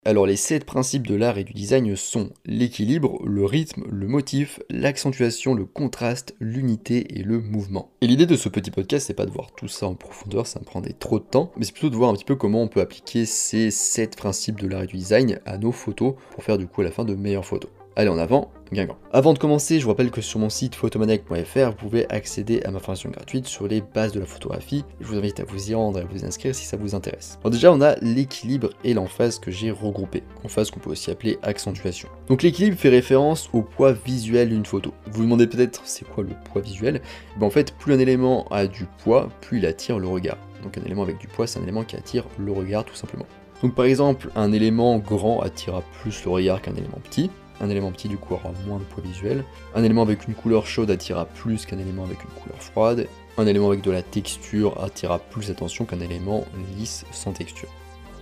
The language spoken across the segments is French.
Alors les 7 principes de l'art et du design sont l'équilibre, le rythme, le motif, l'accentuation, le contraste, l'unité et le mouvement. Et l'idée de ce petit podcast, c'est pas de voir tout ça en profondeur, ça me prendrait trop de temps, mais c'est plutôt de voir un petit peu comment on peut appliquer ces 7 principes de l'art et du design à nos photos pour faire du coup à la fin de meilleures photos. Allez en avant, Guingamp. Avant de commencer, je vous rappelle que sur mon site photomaniac.fr, vous pouvez accéder à ma formation gratuite sur les bases de la photographie. Je vous invite à vous y rendre et à vous inscrire si ça vous intéresse. Alors déjà, on a l'équilibre et l'emphase que j'ai regroupé. Emphase qu'on peut aussi appeler accentuation. Donc l'équilibre fait référence au poids visuel d'une photo. Vous vous demandez peut-être c'est quoi le poids visuel? En fait, plus un élément a du poids, plus il attire le regard. Donc un élément avec du poids, c'est un élément qui attire le regard tout simplement. Donc par exemple, un élément grand attirera plus le regard qu'un élément petit. Un élément petit du coup aura moins de poids visuel. Un élément avec une couleur chaude attirera plus qu'un élément avec une couleur froide. Un élément avec de la texture attirera plus l'attention qu'un élément lisse sans texture,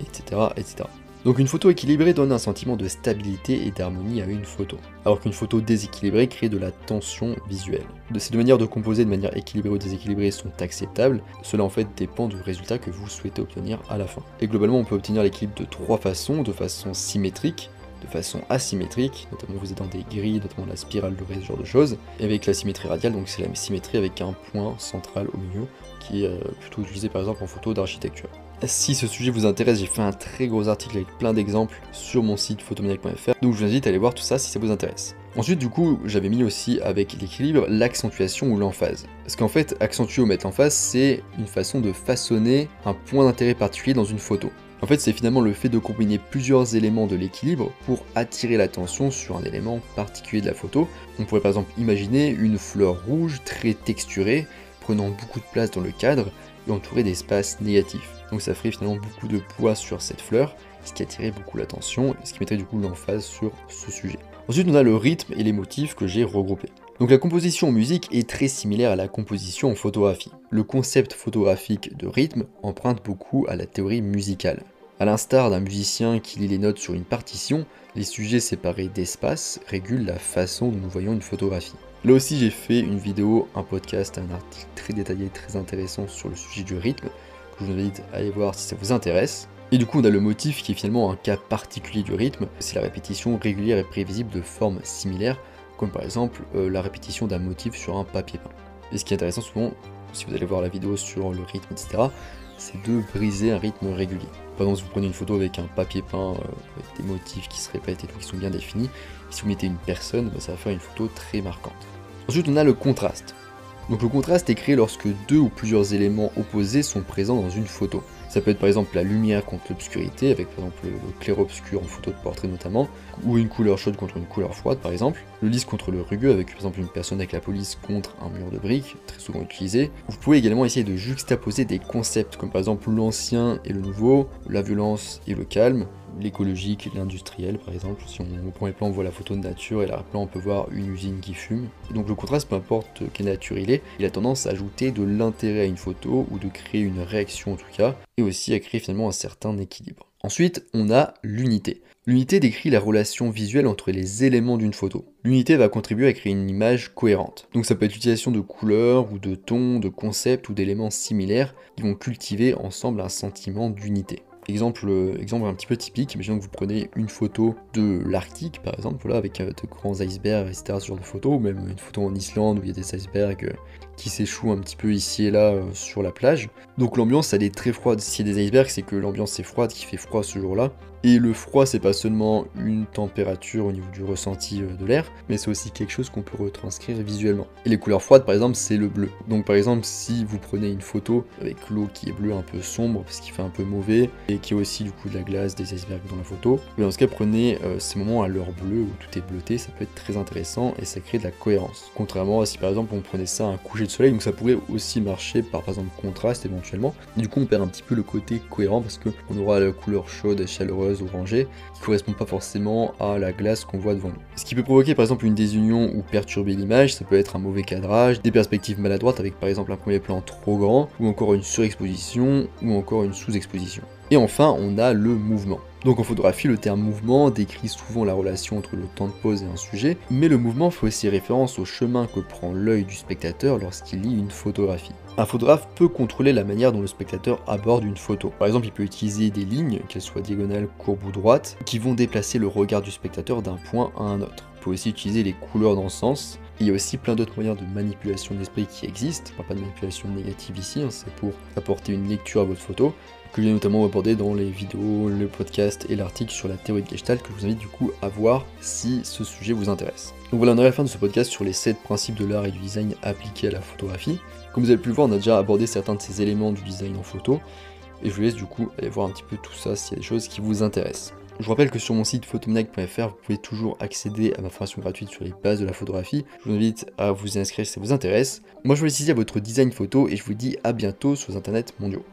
etc., etc. Donc une photo équilibrée donne un sentiment de stabilité et d'harmonie à une photo, alors qu'une photo déséquilibrée crée de la tension visuelle. Ces deux manières de composer de manière équilibrée ou déséquilibrée sont acceptables, cela en fait dépend du résultat que vous souhaitez obtenir à la fin. Et globalement on peut obtenir l'équilibre de 3 façons, de façon symétrique, de façon asymétrique, notamment vous êtes dans des grilles, notamment la spirale dorée, ce genre de choses, et avec la symétrie radiale, donc c'est la symétrie avec un point central au milieu, qui est plutôt utilisé par exemple en photo d'architecture. Si ce sujet vous intéresse, j'ai fait un très gros article avec plein d'exemples sur mon site photomaniac.fr, donc je vous invite à aller voir tout ça si ça vous intéresse. Ensuite, du coup, j'avais mis aussi avec l'équilibre l'accentuation ou l'emphase. Parce qu'en fait, accentuer ou mettre l'emphase, c'est une façon de façonner un point d'intérêt particulier dans une photo. En fait, c'est finalement le fait de combiner plusieurs éléments de l'équilibre pour attirer l'attention sur un élément particulier de la photo. On pourrait par exemple imaginer une fleur rouge très texturée, prenant beaucoup de place dans le cadre et entourée d'espaces négatifs. Donc ça ferait finalement beaucoup de poids sur cette fleur, ce qui attirait beaucoup l'attention et ce qui mettrait du coup l'emphase sur ce sujet. Ensuite, on a le rythme et les motifs que j'ai regroupés. Donc la composition en musique est très similaire à la composition en photographie. Le concept photographique de rythme emprunte beaucoup à la théorie musicale. A l'instar d'un musicien qui lit les notes sur une partition, les sujets séparés d'espace régulent la façon dont nous voyons une photographie. Là aussi j'ai fait une vidéo, un podcast, un article très détaillé, très intéressant sur le sujet du rythme, que je vous invite à aller voir si ça vous intéresse. Et du coup on a le motif qui est finalement un cas particulier du rythme, c'est la répétition régulière et prévisible de formes similaires, comme par exemple la répétition d'un motif sur un papier peint. Et ce qui est intéressant souvent, si vous allez voir la vidéo sur le rythme, etc., c'est de briser un rythme régulier. Par exemple, si vous prenez une photo avec un papier peint, avec des motifs qui se répètent et tout, qui sont bien définis, et si vous mettez une personne, ça va faire une photo très marquante. Ensuite, on a le contraste. Donc le contraste est créé lorsque deux ou plusieurs éléments opposés sont présents dans une photo. Ça peut être par exemple la lumière contre l'obscurité, avec par exemple le clair-obscur en photo de portrait notamment, ou une couleur chaude contre une couleur froide par exemple, le lisse contre le rugueux avec par exemple une personne avec la police contre un mur de briques, très souvent utilisé. Vous pouvez également essayer de juxtaposer des concepts comme par exemple l'ancien et le nouveau, la violence et le calme, l'écologique et l'industriel par exemple. Si on prend les plans, on voit la photo de nature et l'arrière-plan on peut voir une usine qui fume. Et donc le contraste, peu importe quelle nature il a tendance à ajouter de l'intérêt à une photo ou de créer une réaction en tout cas, et aussi à créer finalement un certain équilibre. Ensuite, on a l'unité. L'unité décrit la relation visuelle entre les éléments d'une photo. L'unité va contribuer à créer une image cohérente. Donc ça peut être l'utilisation de couleurs ou de tons, de concepts ou d'éléments similaires qui vont cultiver ensemble un sentiment d'unité. Exemple un petit peu typique, imaginons que vous prenez une photo de l'Arctique par exemple, voilà, avec de grands icebergs, etc. ce genre de photo, ou même une photo en Islande où il y a des icebergs qui s'échouent un petit peu ici et là sur la plage. Donc l'ambiance elle est très froide, s'il y a des icebergs c'est que l'ambiance est froide, qu'il fait froid ce jour-là. Et le froid c'est pas seulement une température au niveau du ressenti de l'air, mais c'est aussi quelque chose qu'on peut retranscrire visuellement. Et les couleurs froides par exemple c'est le bleu. Donc par exemple si vous prenez une photo avec l'eau qui est bleue un peu sombre parce qu'il fait un peu mauvais, et qui a aussi du coup de la glace, des icebergs dans la photo, mais dans ce cas prenez ces moments à l'heure bleue où tout est bleuté, ça peut être très intéressant et ça crée de la cohérence. Contrairement à si par exemple on prenait ça à un coucher de soleil, donc ça pourrait aussi marcher par exemple contraste éventuellement. Et du coup on perd un petit peu le côté cohérent parce qu'on aura la couleur chaude et chaleureuse orangée qui correspond pas forcément à la glace qu'on voit devant nous. Ce qui peut provoquer par exemple une désunion ou perturber l'image, ça peut être un mauvais cadrage, des perspectives maladroites avec par exemple un premier plan trop grand, ou encore une surexposition, ou encore une sous-exposition. Et enfin, on a le mouvement. Donc en photographie, le terme mouvement décrit souvent la relation entre le temps de pose et un sujet, mais le mouvement fait aussi référence au chemin que prend l'œil du spectateur lorsqu'il lit une photographie. Un photographe peut contrôler la manière dont le spectateur aborde une photo. Par exemple, il peut utiliser des lignes, qu'elles soient diagonales, courbes ou droites, qui vont déplacer le regard du spectateur d'un point à un autre. Il peut aussi utiliser les couleurs dans ce sens. Il y a aussi plein d'autres moyens de manipulation de l'esprit qui existent. On parle pas de manipulation négative ici, c'est pour apporter une lecture à votre photo, que j'ai notamment abordé dans les vidéos, le podcast et l'article sur la théorie de Gestalt, que je vous invite du coup à voir si ce sujet vous intéresse. Donc voilà, on arrive à la fin de ce podcast sur les 7 principes de l'art et du design appliqués à la photographie. Comme vous avez pu le voir, on a déjà abordé certains de ces éléments du design en photo, et je vous laisse du coup aller voir un petit peu tout ça s'il y a des choses qui vous intéressent. Je vous rappelle que sur mon site photomaniac.fr, vous pouvez toujours accéder à ma formation gratuite sur les bases de la photographie. Je vous invite à vous inscrire si ça vous intéresse. Moi je vous laisse ici à votre design photo, et je vous dis à bientôt sur les internets mondiaux.